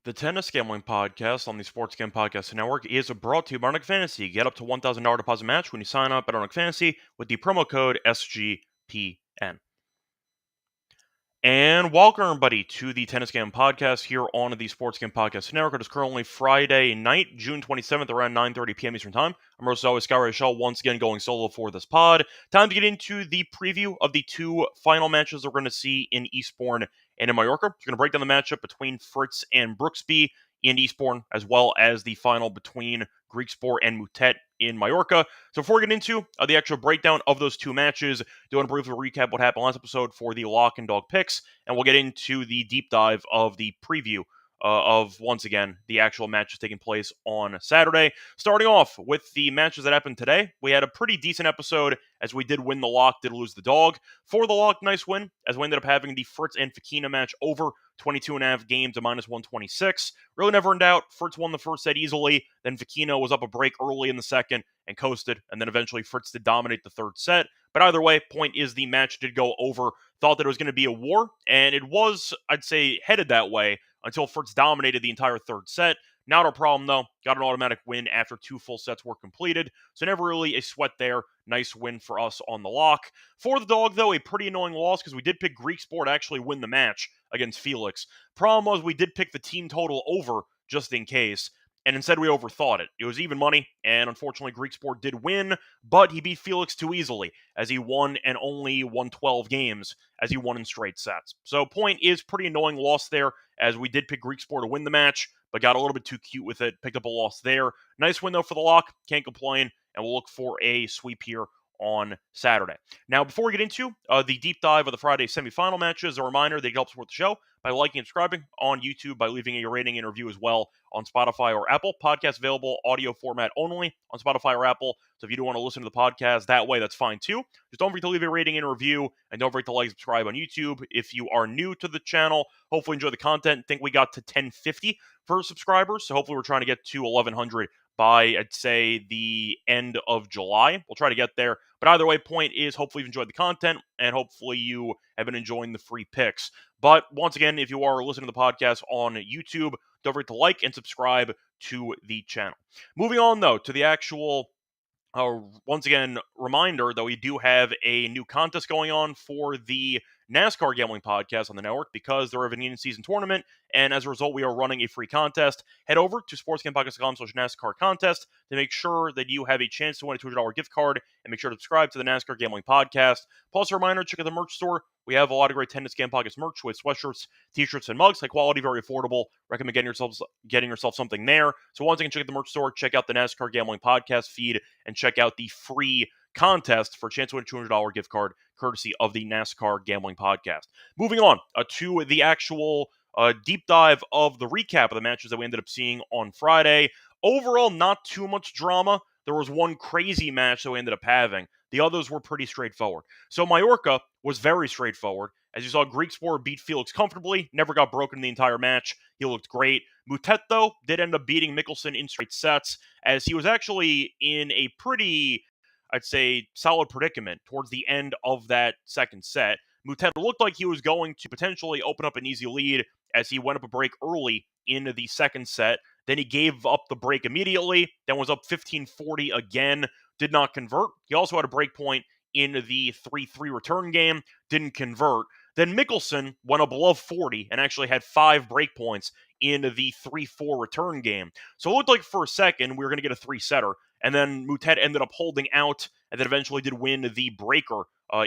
The Tennis Gambling Podcast on the Sports Gambling Podcast Network is brought to you by Arnold Fantasy. Get up to $1,000 deposit match when you sign up at Arnold Fantasy with the promo code SGPN. And welcome, everybody, to the Tennis Gambling Podcast here on the Sports Gambling Podcast Network. It is currently Friday night, June 27th, around 9:30 p.m. Eastern Time. I'm as always, Scott Reichel, once again going solo for this pod. Time to get into the preview of the two final matches we're going to see in Eastbourne and in Mallorca. We're going to break down the matchup between Fritz and Brooksby in Eastbourne, as well as the final between Griekspoor and Moutet in Mallorca. So before we get into the actual breakdown of those two matches, do want to briefly recap what happened last episode for the lock and dog picks, and we'll get into the deep dive of the preview of, once again, the actual matches taking place on Saturday. Starting off with the matches that happened today, we had a pretty decent episode as we did win the lock, did lose the dog. For the lock, nice win, as we ended up having the Fritz and Fekina match over 22.5 games to minus 126. Really never in doubt. Fritz won the first set easily. Then Fekina was up a break early in the second and coasted. And then eventually Fritz did dominate the third set. But either way, point is the match did go over. Thought that it was going to be a war. And it was, I'd say, headed that way until Fritz dominated the entire third set. Not a problem, though. Got an automatic win after two full sets were completed. So never really a sweat there. Nice win for us on the lock. For the dog, though, a pretty annoying loss because we did pick Griekspoor to actually win the match against Felix. Problem was we did pick the team total over just in case. And instead we overthought it. It was even money, and unfortunately Griekspoor did win, but he beat Felix too easily, as he won and only won 12 games, as he won in straight sets. So point is, pretty annoying loss there, as we did pick Griekspoor to win the match, but got a little bit too cute with it, picked up a loss there. Nice win though for the lock, can't complain, and we'll look for a sweep here on Saturday. Now, before we get into the deep dive of the Friday semifinal matches, a reminder that you can help support the show by liking and subscribing on YouTube, by leaving a rating and review as well on Spotify or Apple. Podcast available audio format only on Spotify or Apple. So if you do want to listen to the podcast that way, that's fine too. Just don't forget to leave a rating and review, and don't forget to like and subscribe on YouTube. If you are new to the channel, hopefully enjoy the content. I think we got to 1050 for subscribers, so hopefully we're trying to get to 1100 by, I'd say, the end of July. We'll try to get there. But either way, point is, hopefully you've enjoyed the content, and hopefully you have been enjoying the free picks. But once again, if you are listening to the podcast on YouTube, don't forget to like and subscribe to the channel. Moving on, though, to the actual, once again, reminder that we do have a new contest going on for the NASCAR Gambling Podcast on the network because they're having an in-season tournament, and as a result, we are running a free contest. Head over to sportsgamepodcast.com/NASCAR contest to make sure that you have a chance to win a $200 gift card, and make sure to subscribe to the NASCAR Gambling Podcast. Plus, a reminder, check out the merch store. We have a lot of great Tennis Gambling Podcast merch with sweatshirts, t-shirts, and mugs. High quality, very affordable. Recommend getting yourself something there. So once again, check out the merch store, check out the NASCAR Gambling Podcast feed, and check out the free contest for a chance to win a $200 gift card, courtesy of the NASCAR Gambling Podcast. Moving on to the actual deep dive of the recap of the matches that we ended up seeing on Friday. Overall, not too much drama. There was one crazy match that we ended up having. The others were pretty straightforward. So Mallorca was very straightforward. As you saw, Griekspoor beat Felix comfortably, never got broken in the entire match. He looked great. Moutet, though, did end up beating Mickelson in straight sets, as he was actually in a pretty, I'd say, solid predicament towards the end of that second set. Moutet looked like he was going to potentially open up an easy lead as he went up a break early in the second set. Then he gave up the break immediately, then was up 15-40 again, did not convert. He also had a break point in the 3-3 return game, didn't convert. Then Mickelson went above 40 and actually had 5 break points in the 3-4 return game. So it looked like for a second we were going to get a 3-setter, and then Moutet ended up holding out and then eventually did win the breaker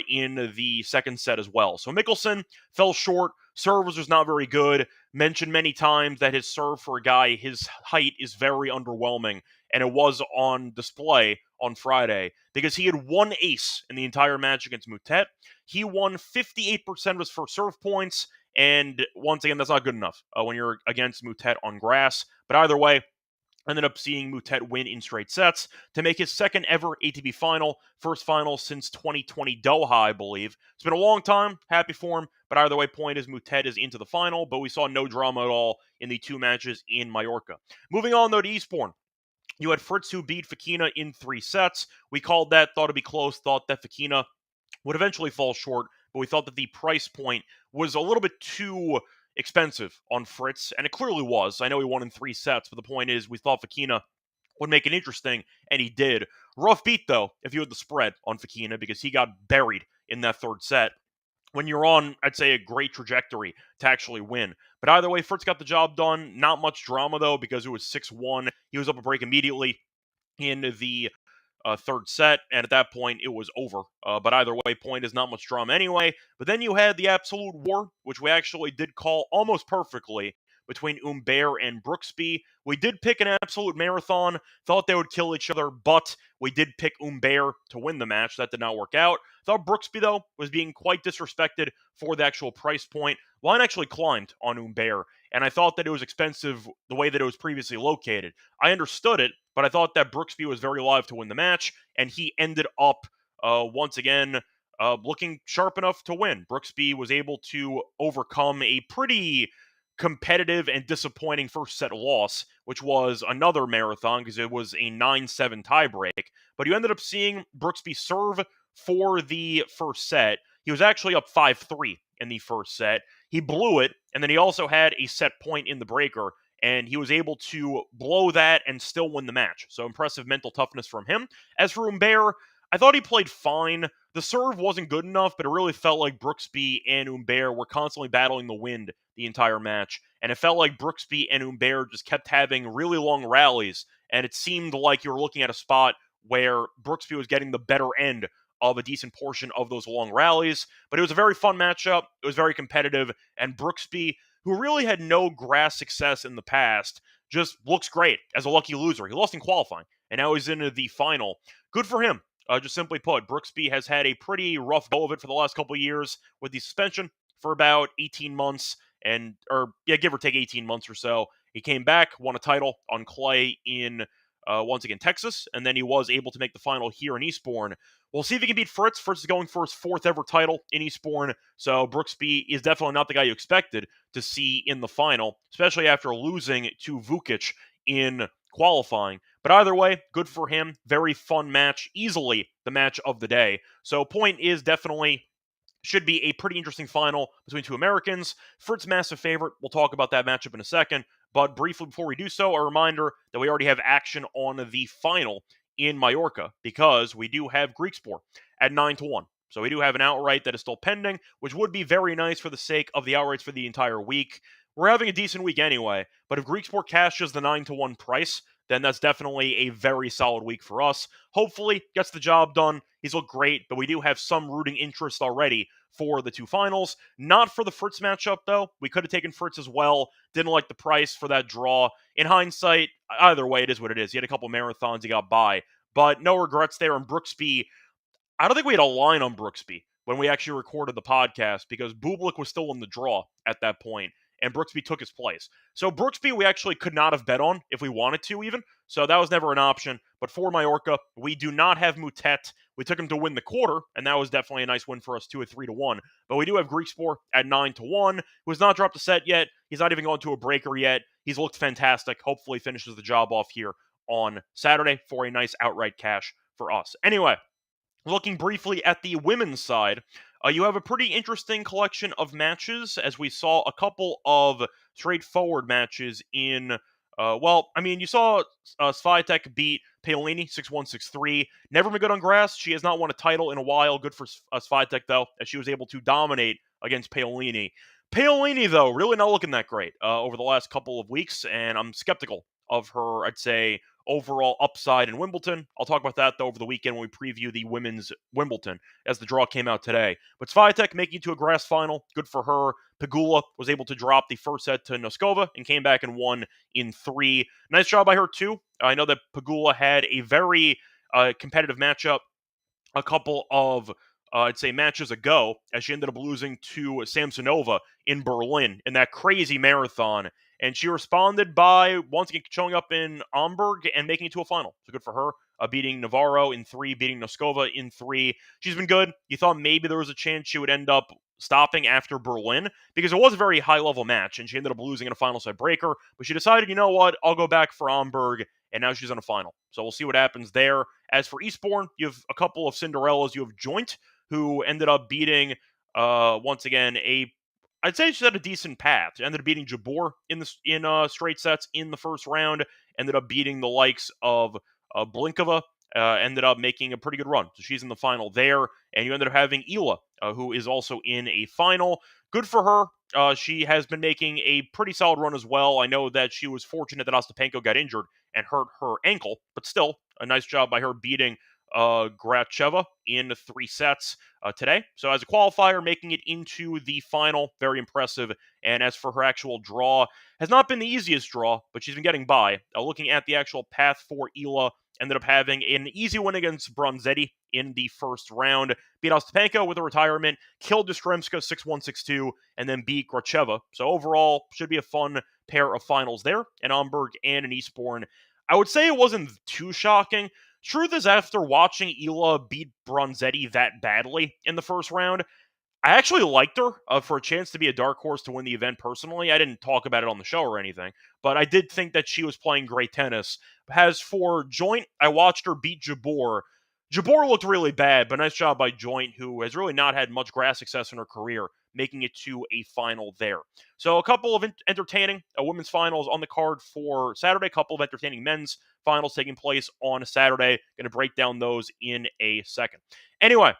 in the second set as well. So Mickelson fell short. Serve was just not very good. Mentioned many times that his serve for a guy his height is very underwhelming, and it was on display on Friday because he had one ace in the entire match against Moutet. He won 58% of his first serve points, and once again, that's not good enough when you're against Moutet on grass. But either way, ended up seeing Moutet win in straight sets to make his second ever ATP final, first final since 2020 Doha, I believe. It's been a long time, happy for him, but either way, point is Moutet is into the final, but we saw no drama at all in the two matches in Mallorca. Moving on, though, to Eastbourne. You had Fritz who beat Fekina in 3 sets. We called that, thought it'd be close, thought that Fekina would eventually fall short, but we thought that the price point was a little bit too expensive on Fritz, and it clearly was. I know he won in 3 sets, but the point is we thought Fokina would make it interesting, and he did. Rough beat, though, if you had the spread on Fokina, because he got buried in that 3rd set when you're on, I'd say, a great trajectory to actually win. But either way, Fritz got the job done. Not much drama, though, because it was 6-1. He was up a break immediately in the 3rd set, and at that point, it was over. But either way, point is not much drama anyway. But then you had the absolute war, which we actually did call almost perfectly, between Humbert and Brooksby. We did pick an absolute marathon, thought they would kill each other, but we did pick Humbert to win the match. That did not work out. Thought Brooksby, though, was being quite disrespected for the actual price point. Line actually climbed on Humbert, and I thought that it was expensive the way that it was previously located. I understood it, but I thought that Brooksby was very live to win the match, and he ended up, once again, looking sharp enough to win. Brooksby was able to overcome a pretty competitive and disappointing first set loss, which was another marathon because it was a 9-7 tiebreak. But you ended up seeing Brooksby serve for the first set. He was actually up 5-3 in the first set. He blew it, and then he also had a set point in the breaker, and he was able to blow that and still win the match. So impressive mental toughness from him. As for Humbert, I thought he played fine. The serve wasn't good enough, but it really felt like Brooksby and Humbert were constantly battling the wind the entire match. And it felt like Brooksby and Humbert just kept having really long rallies, and it seemed like you were looking at a spot where Brooksby was getting the better end of a decent portion of those long rallies. But it was a very fun matchup. It was very competitive, and Brooksby, who really had no grass success in the past, just looks great as a lucky loser. He lost in qualifying, and now he's into the final. Good for him. Just simply put, Brooksby has had a pretty rough go of it for the last couple of years with the suspension for about 18 months, give or take 18 months or so. He came back, won a title on clay in, once again, Texas, and then he was able to make the final here in Eastbourne. We'll see if he can beat Fritz. Fritz is going for his 4th ever title in Eastbourne, so Brooksby is definitely not the guy you expected to see in the final, especially after losing to Vukic in qualifying. But either way, good for him. Very fun match. Easily the match of the day. So point is definitely should be a pretty interesting final between two Americans. Fritz, massive favorite. We'll talk about that matchup in a second. But briefly before we do so, a reminder that we already have action on the final in Mallorca because we do have Greek Sport at 9-1. So we do have an outright that is still pending, which would be very nice for the sake of the outrights for the entire week. We're having a decent week anyway, but if Greek Sport cashes the 9-1 price, then that's definitely a very solid week for us. Hopefully, gets the job done. He's looked great, but we do have some rooting interest already for the two finals. Not for the Fritz matchup, though. We could have taken Fritz as well. Didn't like the price for that draw. In hindsight, either way, it is what it is. He had a couple marathons he got by, but no regrets there. And Brooksby, I don't think we had a line on Brooksby when we actually recorded the podcast because Bublik was still in the draw at that point, and Brooksby took his place. So Brooksby we actually could not have bet on if we wanted to even, so that was never an option. But for Mallorca, we do not have Moutet. We took him to win the quarter, and that was definitely a nice win for us too at 3-1. But we do have Greek Sport at 9-1, who has not dropped a set yet. He's not even gone to a breaker yet. He's looked fantastic. Hopefully finishes the job off here on Saturday for a nice outright cash for us. Anyway, looking briefly at the women's side, you have a pretty interesting collection of matches, as we saw a couple of straightforward matches in, you saw Swiatek beat Paolini 6-1, 6-3. Never been good on grass. She has not won a title in a while. Good for Swiatek, though, as she was able to dominate against Paolini. Paolini, though, really not looking that great over the last couple of weeks, and I'm skeptical of her, I'd say, overall upside in Wimbledon. I'll talk about that, though, over the weekend when we preview the women's Wimbledon, as the draw came out today. But Swiatek making it to a grass final, good for her. Pegula was able to drop the first set to Noskova and came back and won in 3. Nice job by her, too. I know that Pegula had a very competitive matchup a couple of matches ago, as she ended up losing to Samsonova in Berlin in that crazy marathon. And she responded by once again showing up in Hamburg and making it to a final. So good for her. Beating Navarro in 3, beating Noskova in 3. She's been good. You thought maybe there was a chance she would end up stopping after Berlin because it was a very high-level match, and she ended up losing in a final set breaker. But she decided, you know what, I'll go back for Hamburg, and now she's in a final. So we'll see what happens there. As for Eastbourne, you have a couple of Cinderellas. You have Joint, who ended up beating, once again, a I'd say she's had a decent path. She ended up beating Jabeur in straight sets in the first round. Ended up beating the likes of Blinkova. Ended up making a pretty good run. So she's in the final there. And you ended up having Ila, who is also in a final. Good for her. She has been making a pretty solid run as well. I know that she was fortunate that Ostapenko got injured and hurt her ankle, but still, a nice job by her beating Gracheva in 3 sets today. So as a qualifier, making it into the final, very impressive. And as for her actual draw, has not been the easiest draw, but she's been getting by. Looking at the actual path for Ila, ended up having an easy win against Bronzetti in the first round. Beat Ostapenko with a retirement, killed Yastremska 6-1, 6-2, and then beat Gracheva. So overall, should be a fun pair of finals there in Hamburg and in Eastbourne. I would say it wasn't too shocking. Truth is, after watching Ila beat Bronzetti that badly in the first round, I actually liked her for a chance to be a dark horse to win the event personally. I didn't talk about it on the show or anything, but I did think that she was playing great tennis. As for Joint, I watched her beat Jabeur. Jabeur looked really bad, but nice job by Joint, who has really not had much grass success in her career, making it to a final there. So a couple of entertaining women's finals on the card for Saturday, a couple of entertaining men's finals taking place on Saturday. Going to break down those in a second. Anyway,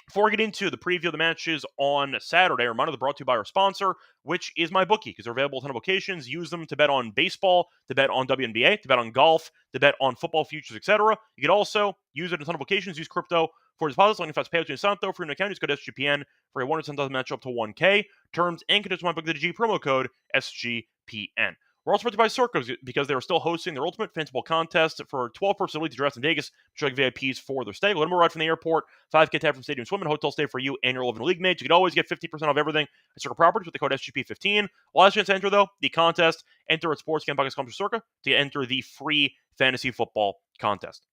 before we get into the preview of the matches on Saturday, a reminder, they're brought to you by our sponsor, which is MyBookie, because they're available at a ton of locations. Use them to bet on baseball, to bet on WNBA, to bet on golf, to bet on football futures, etc. You can also use it in a ton of locations. Use crypto for deposits, like fast payouts to Santo for your account. Just go to SGPN for a $110 match up to 1K. Terms and conditions MyBookie, promo code SGPN. We're also brought to you by Circus because they are still hosting their ultimate fantasy ball contest for 12-person league to dress in Vegas. Check VIPs for their stay. Let them ride from the airport. 5K tab from Stadium Swim and hotel stay for you and your 11 league mates. You can always get 50% off everything at Circa Properties with the code SGP15. Last chance to enter, though, the contest. Enter at sportsgamepodcast.com Circa to enter the free fantasy football contest.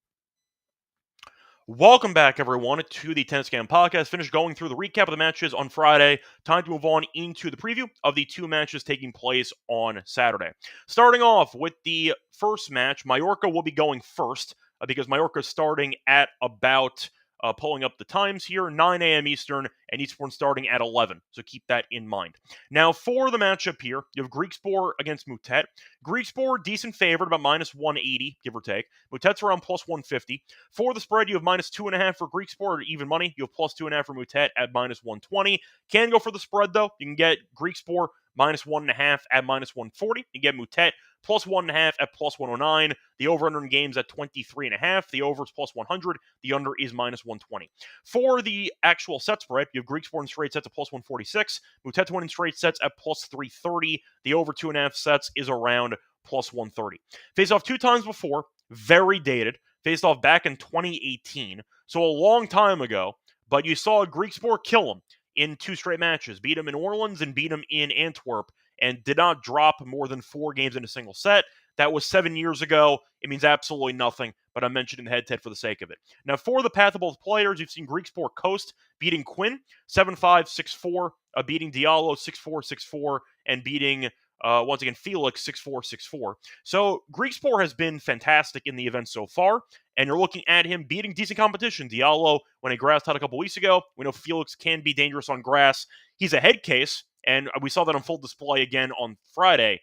Welcome back, everyone, to the Tennis Game Podcast. Finished going through the recap of the matches on Friday. Time to move on into the preview of the 2 matches taking place on Saturday. Starting off with the first match, Mallorca will be going first because Mallorca is starting at about, pulling up the times here, 9 a.m. Eastern, and Eastbourne starting at 11. So keep that in mind. Now, for the matchup here, you have Griekspoor against Moutet. Griekspoor, decent favorite, about minus 180, give or take. Moutet's around plus 150. For the spread, you have minus 2.5 for Griekspoor, even money. You have plus 2.5 for Moutet at minus 120. Can go for the spread, though. You can get Griekspoor minus 1.5 at minus 140. You get Moutet plus 1.5 at plus 109. The over-under in games at 23.5. The over is plus 100. The under is minus 120. For the actual set spread, you have Griekspoor in straight sets at plus 146. Moutet to win in straight sets at plus 330. The over 2.5 sets is around plus 130. Faced off 2 times before, very dated. Faced off back in 2018, so a long time ago, but you saw Griekspoor kill him in 2 straight matches, beat him in Orleans and beat him in Antwerp, and did not drop more than 4 games in a single set. That was 7 years ago. It means absolutely nothing, but I'm mentioning the head-to-head for the sake of it. Now, for the path of both players, you've seen Griekspoor coast, beating Quinn 7-5, 6-4, beating Diallo 6-4, 6-4, and beating once again, Felix 6-4, 6-4. So Griekspoor has been fantastic in the event so far, and you're looking at him beating decent competition. Diallo, when he grassed out a couple weeks ago, we know Felix can be dangerous on grass. He's a head case, and we saw that on full display again on Friday.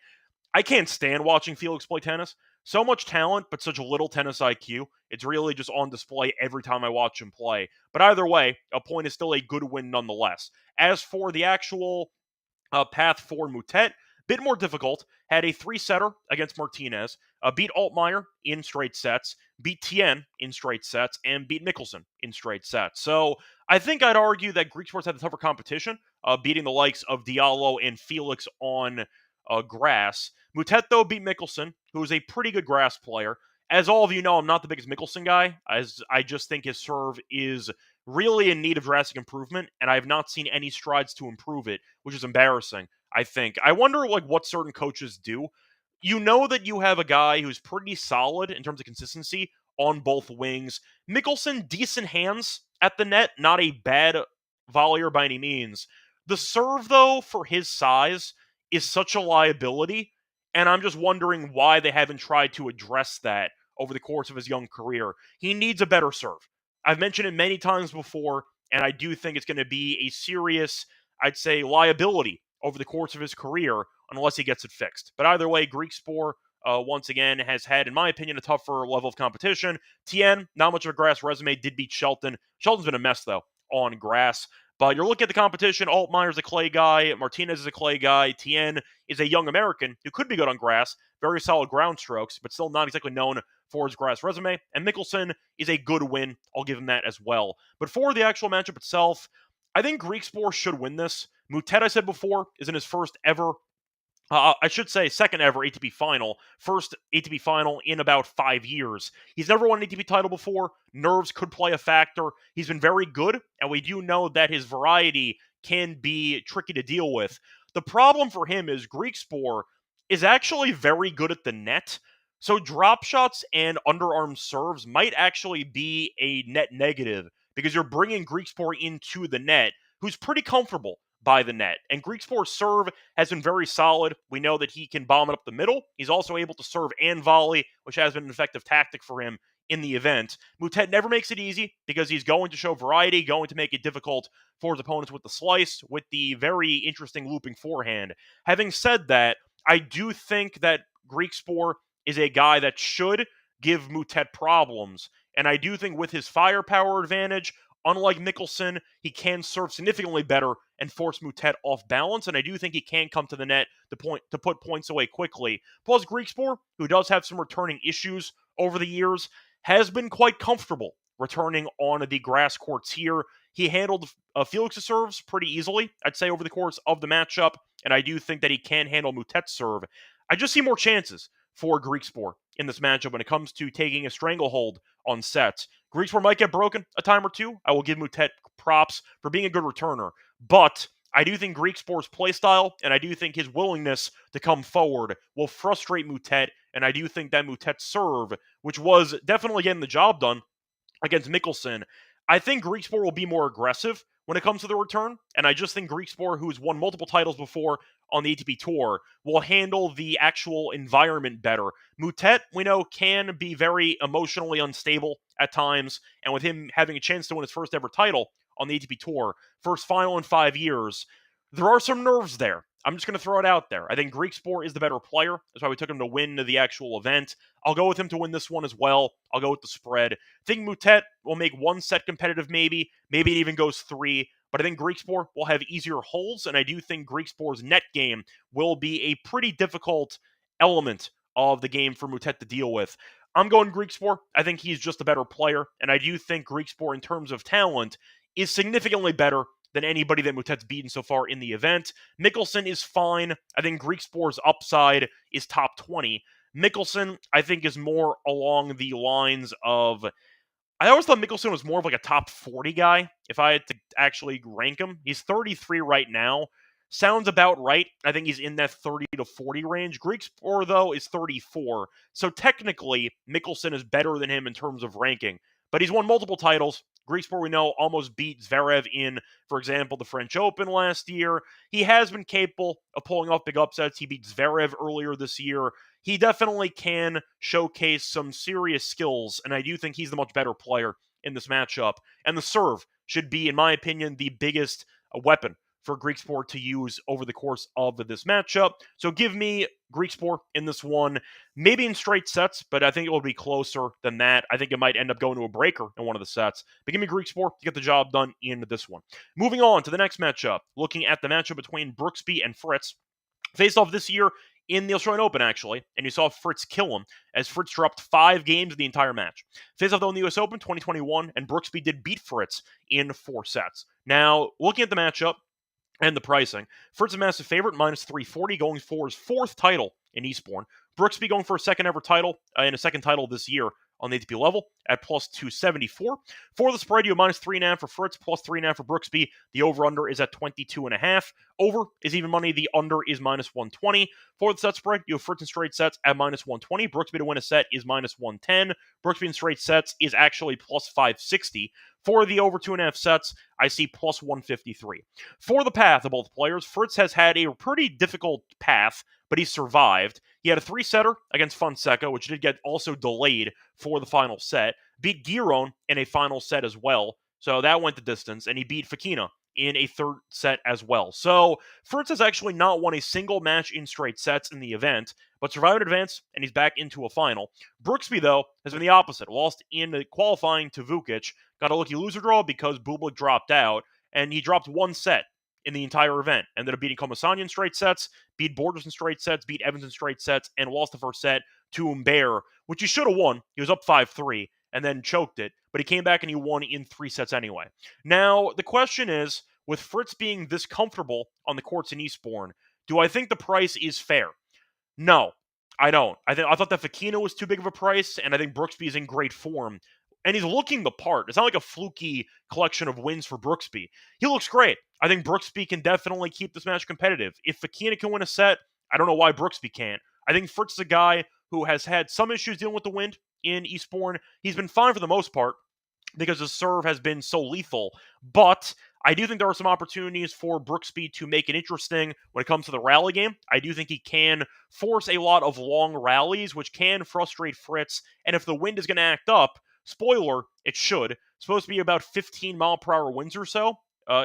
I can't stand watching Felix play tennis. So much talent, but such little tennis IQ. It's really just on display every time I watch him play. But either way, a point is still a good win nonetheless. As for the actual path for Moutet, bit more difficult. Had a 3-setter against Martinez, beat Altmaier in straight sets, beat Tien in straight sets, and beat Mickelson in straight sets. So I think I'd argue that Griekspoor had the tougher competition, beating the likes of Diallo and Felix on grass. Moutet, though, beat Mickelson, who is a pretty good grass player. As all of you know, I'm not the biggest Mickelson guy, as I just think his serve is really in need of drastic improvement, and I have not seen any strides to improve it, which is embarrassing, I think. I wonder what certain coaches do. You know that you have a guy who's pretty solid in terms of consistency on both wings. Mickelson, decent hands at the net, not a bad volleyer by any means. The serve, though, for his size, is such a liability, and I'm just wondering why they haven't tried to address that over the course of his young career. He needs a better serve. I've mentioned it many times before, and I do think it's going to be a serious, I'd say, liability over the course of his career unless he gets it fixed. But either way, Griekspoor, once again, has had, in my opinion, a tougher level of competition. Tien, not much of a grass resume, did beat Shelton. Shelton's been a mess, though, on grass. But you're looking at the competition. Altmaier's a clay guy. Martinez is a clay guy. Tien is a young American who could be good on grass. Very solid ground strokes, but still not exactly known for his grass resume. And Mickelson is a good win. I'll give him that as well. But for the actual matchup itself, I think Griekspoor should win this. Moutet, I said before, is in his first ever I should say second ever ATP final, first ATP final in about 5 years. He's never won an ATP title before. Nerves could play a factor. He's been very good, and we do know that his variety can be tricky to deal with. The problem for him is Griekspoor is actually very good at the net, so drop shots and underarm serves might actually be a net negative because you're bringing Griekspoor into the net, who's pretty comfortable by the net. And Griekspoor's serve has been very solid. We know that he can bomb it up the middle. He's also able to serve and volley, which has been an effective tactic for him in the event. Moutet never makes it easy because he's going to show variety, going to make it difficult for his opponents with the slice, with the very interesting looping forehand. Having said that, I do think that Griekspoor is a guy that should give Moutet problems. And I do think with his firepower advantage, unlike Mickelson, he can serve significantly better and force Moutet off balance, and I do think he can come to the net to put points away quickly. Plus, Griekspoor, who does have some returning issues over the years, has been quite comfortable returning on the grass courts here. He handled Felix's serves pretty easily, I'd say, over the course of the matchup, and I do think that he can handle Moutet's serve. I just see more chances for Griekspoor in this matchup when it comes to taking a stranglehold on sets. Griekspoor might get broken a time or two. I will give Moutet props for being a good returner. But I do think Griekspoor's playstyle, and I do think his willingness to come forward will frustrate Moutet, and I do think that Moutet's serve, which was definitely getting the job done against Mickelson, I think Griekspoor will be more aggressive when it comes to the return, and I just think Griekspoor, who's won multiple titles before on the ATP Tour, will handle the actual environment better. Moutet, we know, can be very emotionally unstable at times, and with him having a chance to win his first ever title on the ATP Tour, first final in 5 years, there are some nerves there. I'm just going to throw it out there. I think Griekspoor is the better player. That's why we took him to win the actual event. I'll go with him to win this one as well. I'll go with the spread. I think Moutet will make one set competitive maybe. Maybe it even goes 3. But I think Griekspoor will have easier holes, and I do think Griekspoor's net game will be a pretty difficult element of the game for Moutet to deal with. I'm going Griekspoor. I think he's just a better player, and I do think Griekspoor, in terms of talent, is significantly better than anybody that Moutet's beaten so far in the event. Mickelson is fine. I think Griekspoor's upside is top 20. Mickelson, I think, is more along the lines of... I always thought Mickelson was more of like a top 40 guy, if I had to actually rank him. He's 33 right now. Sounds about right. I think he's in that 30 to 40 range. Griekspoor, though, is 34. So technically, Mickelson is better than him in terms of ranking. But he's won multiple titles. Griekspoor, we know, almost beat Zverev in, for example, the French Open last year. He has been capable of pulling off big upsets. He beat Zverev earlier this year. He definitely can showcase some serious skills, and I do think he's the much better player in this matchup. And the serve should be, in my opinion, the biggest weapon for Griekspoor to use over the course of this matchup. So give me Griekspoor in this one, maybe in straight sets, but I think it will be closer than that. I think it might end up going to a breaker in one of the sets. But give me Griekspoor to get the job done in this one. Moving on to the next matchup, looking at the matchup between Brooksby and Fritz. Faced off this year in the Australian Open, actually, and you saw Fritz kill him as Fritz dropped 5 games in the entire match. Faced off, though, in the US Open 2021, and Brooksby did beat Fritz in 4 sets. Now, looking at the matchup, and the pricing, Fritz a massive favorite, minus 340, going for his 4th title in Eastbourne. Brooksby going for a second ever title, and a second title this year on the ATP level at plus 274. For the spread, you have minus 3.5 for Fritz, plus 3.5 for Brooksby. The over-under is at 22.5. Over is even money. The under is minus 120. For the set spread, you have Fritz in straight sets at minus 120. Brooksby to win a set is minus 110. Brooksby in straight sets is actually plus 560. For the over 2.5 sets, I see plus 153. For the path of both players, Fritz has had a pretty difficult path, but he survived. He had a 3-setter against Fonseca, which did get also delayed for the final set. Beat Giron in a final set as well, so that went the distance, and he beat Fokina in a third set as well. So Fritz has actually not won a single match in straight sets in the event, but survived an advance, and he's back into a final. Brooksby, though, has been the opposite. Lost in the qualifying to Vukic, got a lucky loser draw because Bublik dropped out, and he dropped one set in the entire event. Ended up beating Komisanya in straight sets, beat Borders in straight sets, beat Evans in straight sets, and lost the first set to Humbert, which he should have won. He was up 5-3 and then choked it, but he came back and he won in 3 sets anyway. Now, the question is, with Fritz being this comfortable on the courts in Eastbourne, do I think the price is fair? No, I don't. I thought that Fokina was too big of a price, and I think Brooksby is in great form. And he's looking the part. It's not like a fluky collection of wins for Brooksby. He looks great. I think Brooksby can definitely keep this match competitive. If Fokina can win a set, I don't know why Brooksby can't. I think Fritz is a guy who has had some issues dealing with the wind in Eastbourne. He's been fine for the most part because his serve has been so lethal. But I do think there are some opportunities for Brooksby to make it interesting when it comes to the rally game. I do think he can force a lot of long rallies, which can frustrate Fritz. And if the wind is going to act up, spoiler, it should. It's supposed to be about 15-mile-per-hour winds or so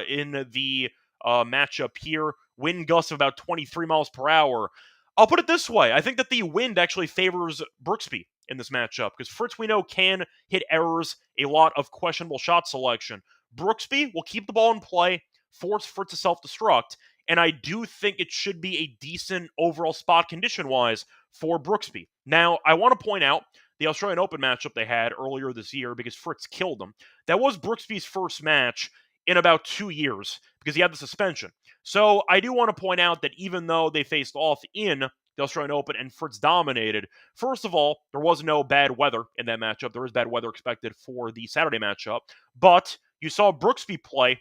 in the matchup here. Wind gusts of about 23 miles per hour. I'll put it this way. I think that the wind actually favors Brooksby in this matchup because Fritz, we know, can hit errors, a lot of questionable shot selection. Brooksby will keep the ball in play, force Fritz to self-destruct, and I do think it should be a decent overall spot condition-wise for Brooksby. Now, I want to point out the Australian Open matchup they had earlier this year because Fritz killed them. That was Brooksby's first match in about 2 years because he had the suspension. So I do want to point out that even though they faced off in the Australian Open and Fritz dominated, first of all, there was no bad weather in that matchup. There is bad weather expected for the Saturday matchup. But you saw Brooksby play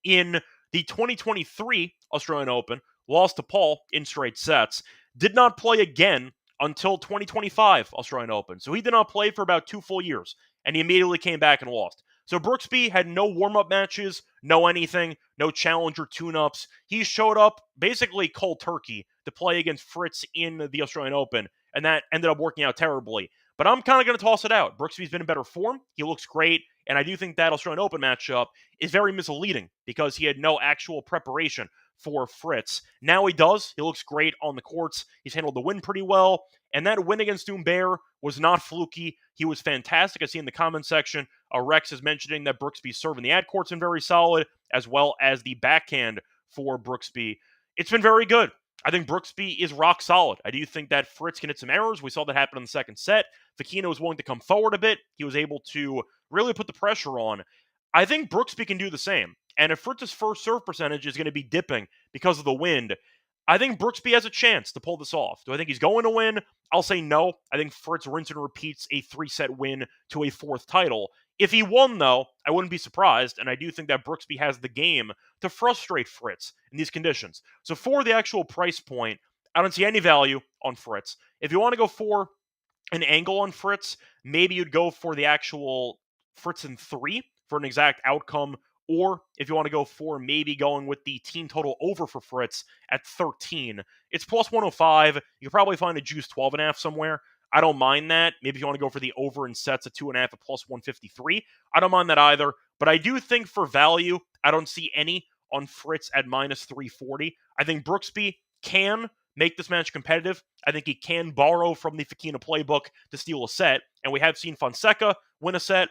in the 2023 Australian Open, lost to Paul in straight sets, did not play again until 2025 Australian Open. So he did not play for about 2 full years, and he immediately came back and lost. So Brooksby had no warm-up matches, no anything, no challenger tune-ups. He showed up basically cold turkey to play against Fritz in the Australian Open, and that ended up working out terribly. But I'm kind of going to toss it out. Brooksby's been in better form. He looks great, and I do think that Australian Open matchup is very misleading because he had no actual preparation for Fritz. Now he does. He looks great on the courts. He's handled the win pretty well, and that win against Humbert was not fluky. He was fantastic. I see in the comment section, Rex is mentioning that Brooksby's serve in the ad court's been very solid, as well as the backhand for Brooksby. It's been very good. I think Brooksby is rock solid. I do think that Fritz can hit some errors. We saw that happen in the second set. Fokina was willing to come forward a bit. He was able to really put the pressure on. I think Brooksby can do the same. And if Fritz's first serve percentage is going to be dipping because of the wind, I think Brooksby has a chance to pull this off. Do I think he's going to win? I'll say no. I think Fritz rinse and repeats a 3-set win to a 4th title. If he won, though, I wouldn't be surprised, and I do think that Brooksby has the game to frustrate Fritz in these conditions. So for the actual price point, I don't see any value on Fritz. If you want to go for an angle on Fritz, maybe you'd go for the actual Fritz in 3 for an exact outcome, or if you want to go for maybe going with the team total over for Fritz at 13. It's plus 105. You could probably find a juice 12.5 somewhere. I don't mind that. Maybe if you want to go for the over in sets at 2.5 at plus 153. I don't mind that either. But I do think for value, I don't see any on Fritz at minus 340. I think Brooksby can make this match competitive. I think he can borrow from the Fokina playbook to steal a set. And we have seen Fonseca win a set.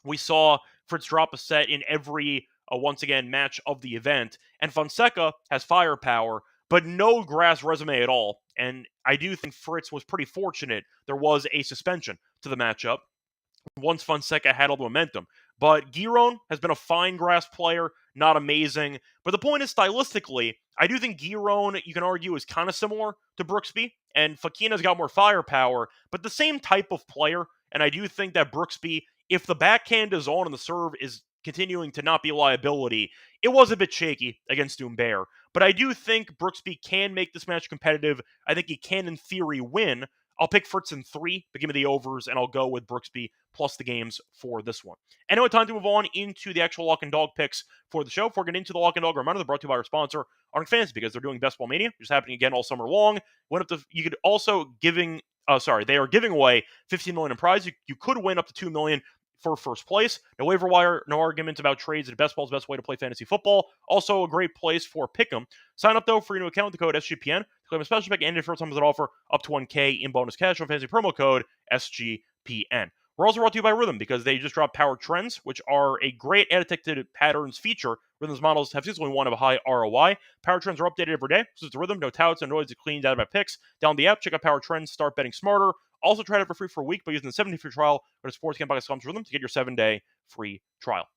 We saw Fritz drop a set in every, once again, match of the event. And Fonseca has firepower, but no grass resume at all. And I do think Fritz was pretty fortunate. There was a suspension to the matchup once Fonseca had all the momentum. But Giron has been a fine grass player, not amazing. But the point is, stylistically, I do think Giron, you can argue, is kind of similar to Brooksby. And Fokina's got more firepower, but the same type of player. And I do think that Brooksby, if the backhand is on and the serve is continuing to not be a liability, it was a bit shaky against Humbert. But I do think Brooksby can make this match competitive. I think he can, in theory, win. I'll pick Fritz in 3, but give me the overs, and I'll go with Brooksby plus the games for this one. Anyway, time to move on into the actual Lock and Dog picks for the show. Before getting into the Lock and Dog, reminder, they're brought to you by our sponsor, Arc Fantasy, because they're doing Best Ball Mania, which is happening again all summer long. You could also they are giving away $15 million in prize. You could win up to $2 million for first place. No waiver wire, no arguments about trades, and best ball is the best way to play fantasy football. Also a great place for pick'em. Sign up though for your new account with the code SGPN to claim a special pick and for some that offer up to 1K in bonus cash on fantasy promo code SGPN. We're also brought to you by Rhythm because they just dropped Power Trends, which are a great undetected patterns feature. Rhythm's models have consistently one of a high ROI. Power Trends are updated every day. So it's Rhythm, no touts, no noise, cleaned out of my picks. Download the app, check out Power Trends, start betting smarter. Also try it out for free for a week by using the 7-day free trial. Go to sportsgamepodcast.com/rhythm to get your 7-day free trial.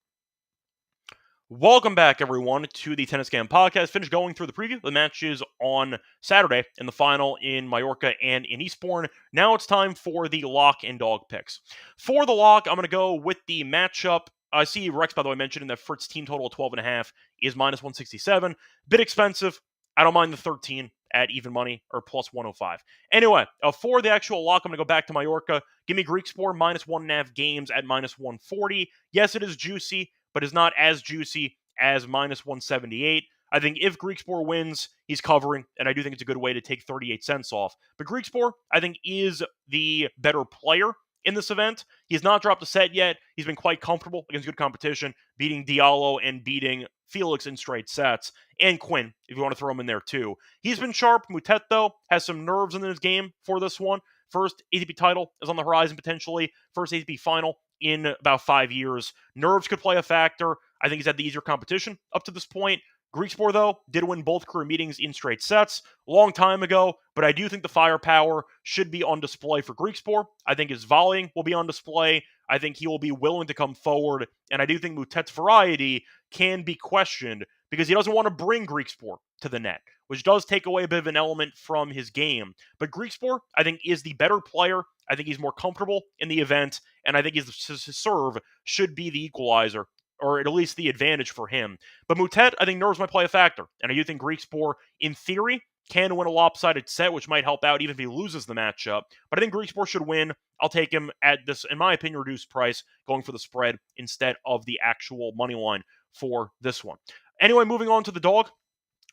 Welcome back, everyone, to the Tennis Game Podcast. Finished going through the preview. The matches on Saturday in the final in Mallorca and in Eastbourne. Now it's time for the lock and dog picks. For the lock, I'm going to go with the matchup. I see Rex, by the way, mentioning that Fritz team total of 12.5 is minus 167. Bit expensive. I don't mind the 13 at even money or plus 105. Anyway, for the actual lock, I'm going to go back to Mallorca. Give me Griekspoor minus 1.5 games at minus 140. Yes, it is juicy, but is not as juicy as minus 178. I think if Griekspoor wins, he's covering, and I do think it's a good way to take 38 cents off. But Griekspoor, I think, is the better player in this event. He's not dropped a set yet. He's been quite comfortable against good competition, beating Diallo and beating Felix in straight sets, and Quinn, if you want to throw him in there too. He's been sharp. Moutet, though, has some nerves in his game for this one. First ATP title is on the horizon, potentially. First ATP final in about 5 years. Nerves could play a factor. I think he's had the easier competition up to this point. Griekspoor, though, did win both career meetings in straight sets a long time ago, but I do think the firepower should be on display for Griekspoor. I think his volleying will be on display. I think he will be willing to come forward, and I do think Moutet's variety can be questioned because he doesn't want to bring Griekspoor to the net, which does take away a bit of an element from his game. But Griekspoor, I think, is the better player. I think he's more comfortable in the event, and I think his serve should be the equalizer, or at least the advantage for him. But Moutet, I think nerves might play a factor, and I do think Griekspoor, in theory, can win a lopsided set, which might help out even if he loses the matchup. But I think Griekspoor should win. I'll take him at this, in my opinion, reduced price, going for the spread instead of the actual money line for this one. Anyway, moving on to the dog.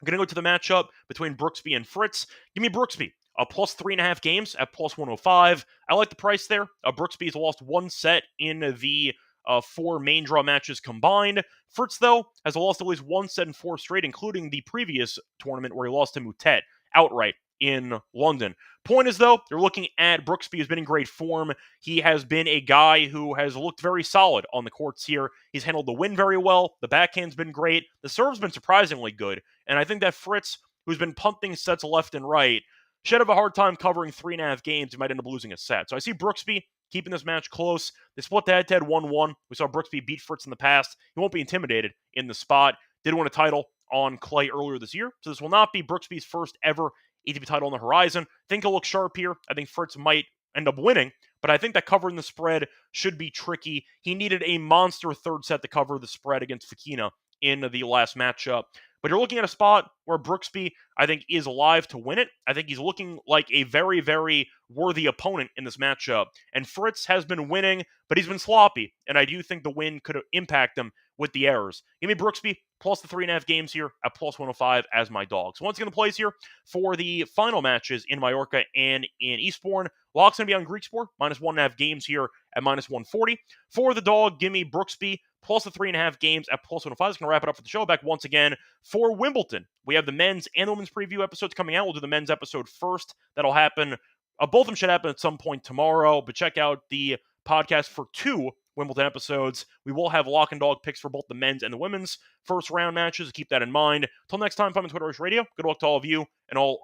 I'm going to go to the matchup between Brooksby and Fritz. Give me Brooksby. A plus 3.5 games at plus 105. I like the price there. Brooksby's lost one set in the 4 main draw matches combined. Fritz, though, has lost at least one set in 4 straight, including the previous tournament where he lost to Moutet outright in London. Point is, though, you're looking at Brooksby, who's been in great form. He has been a guy who has looked very solid on the courts here. He's handled the win very well. The backhand's been great. The serve's been surprisingly good. And I think that Fritz, who's been punting sets left and right, should have a hard time covering 3.5 games. He might end up losing a set. So I see Brooksby keeping this match close. They split the head-to-head 1-1. We saw Brooksby beat Fritz in the past. He won't be intimidated in the spot. Did win a title on clay earlier this year. So this will not be Brooksby's first ever ATP title on the horizon. Think he'll look sharp here. I think Fritz might end up winning, but I think that covering the spread should be tricky. He needed a monster third set to cover the spread against Fokina in the last matchup. But you're looking at a spot where Brooksby, I think, is alive to win it. I think he's looking like a very, very worthy opponent in this matchup. And Fritz has been winning, but he's been sloppy. And I do think the win could impact him with the errors. Give me Brooksby plus the 3.5 games here at plus 105 as my dog. So once again, the plays here for the final matches in Mallorca and in Eastbourne. Lock's going to be on Griekspoor, minus 1.5 games here at minus 140. For the dog, give me Brooksby plus the 3.5 games at plus 105. It's going to wrap it up for the show. Back once again for Wimbledon. We have the men's and the women's preview episodes coming out. We'll do the men's episode first. That'll happen. Both of them should happen at some point tomorrow, but check out the podcast for 2 Wimbledon episodes. We will have lock and dog picks for both the men's and the women's first round matches. Keep that in mind. Until next time, I'm on Twitter Radio. Good luck to all of you and all of